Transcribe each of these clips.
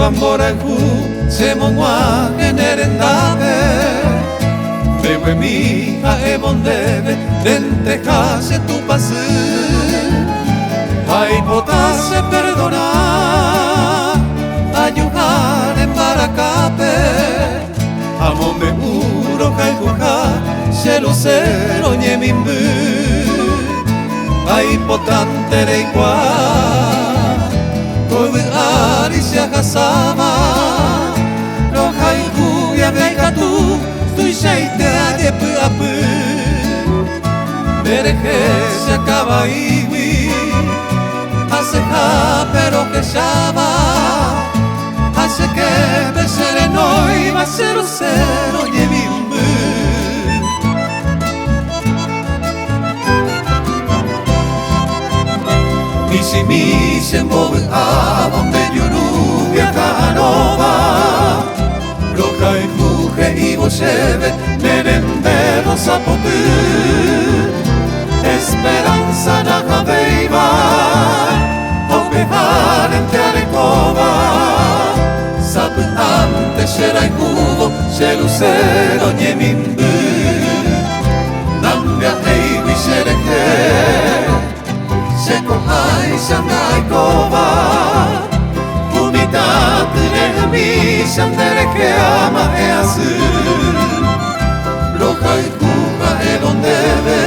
Bamborahu se monwa generendabe Bewe mija e bondebe denteja se tu pasu Ay potase perdonar ayujar en baracape Amo me uro kaijuja se lucero ñemimbu Ay potante de igual Kowe ari se hasama Roja y juya veikatu Stui sheite adepu apu Bereje se acaba iwi Hace ja pero que llama Hace que me sereno y va a ser un cero ñemimbu Mi se muove a donde yo nubia canova Roja y mujer y bocheve merendero zapotu Esperanza na javeiva Au pejar en tearecova Sapu ante shera y cubo se lucero ñemimbu Nambia eiwi shereje Seko aisha naikova Umitate nehami shandere que ama e azul Roja y cuba e donde ve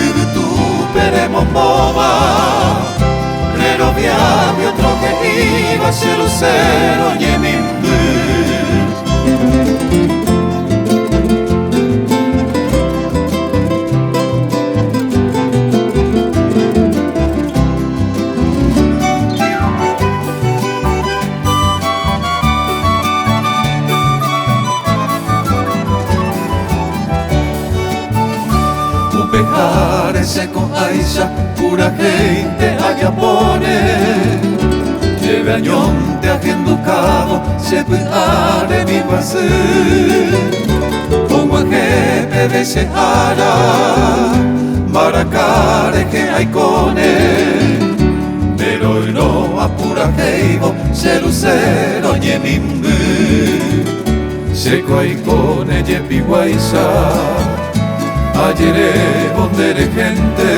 Ubutu peremo mova Reroviavi otro que iba se lucero ñemimbu Pejarse con Aisha, pura gente allá pone Lleve añonte a genducado, se puede mi guasú Como a jefe de se hará, maracare que hay con él Pero no a pura heibo, se lucero ñemimbu Seco hay con ella piguaisa Ayere bondere gente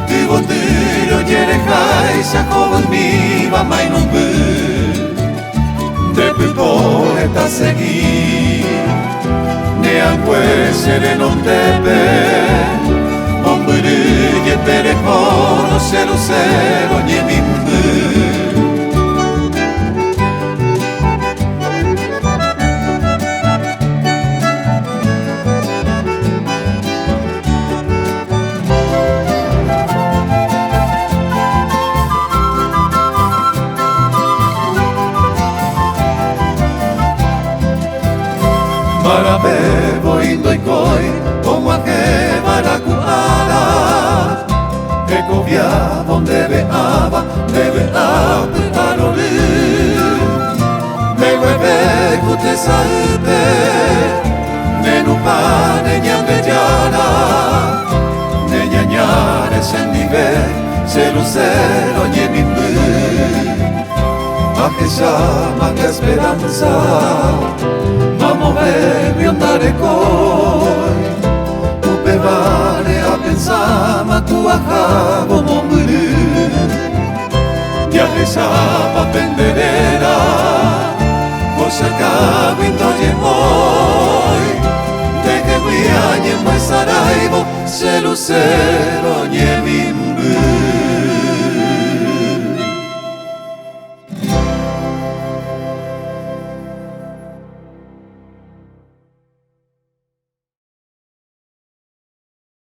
Y bondero yere jaisa joven mi va mainumbu De pipoeta seguí Ne angue sere non tepe Momburu ye perejono se lucero ñemimbu Para bebo indo y coi como a que baracuala que covia donde veaba debe apetaroli me hueve cute salte nenu pane ñambe llana ne ñañare sen nive se lucero ñemimbu a que llama que esperanza Vamos bebe andare coi Upe vale a pensar ma tu acabo momburu Viaje sapa penderera Cosa acabo indoye moi De que guiañe moi saraibo Se lucero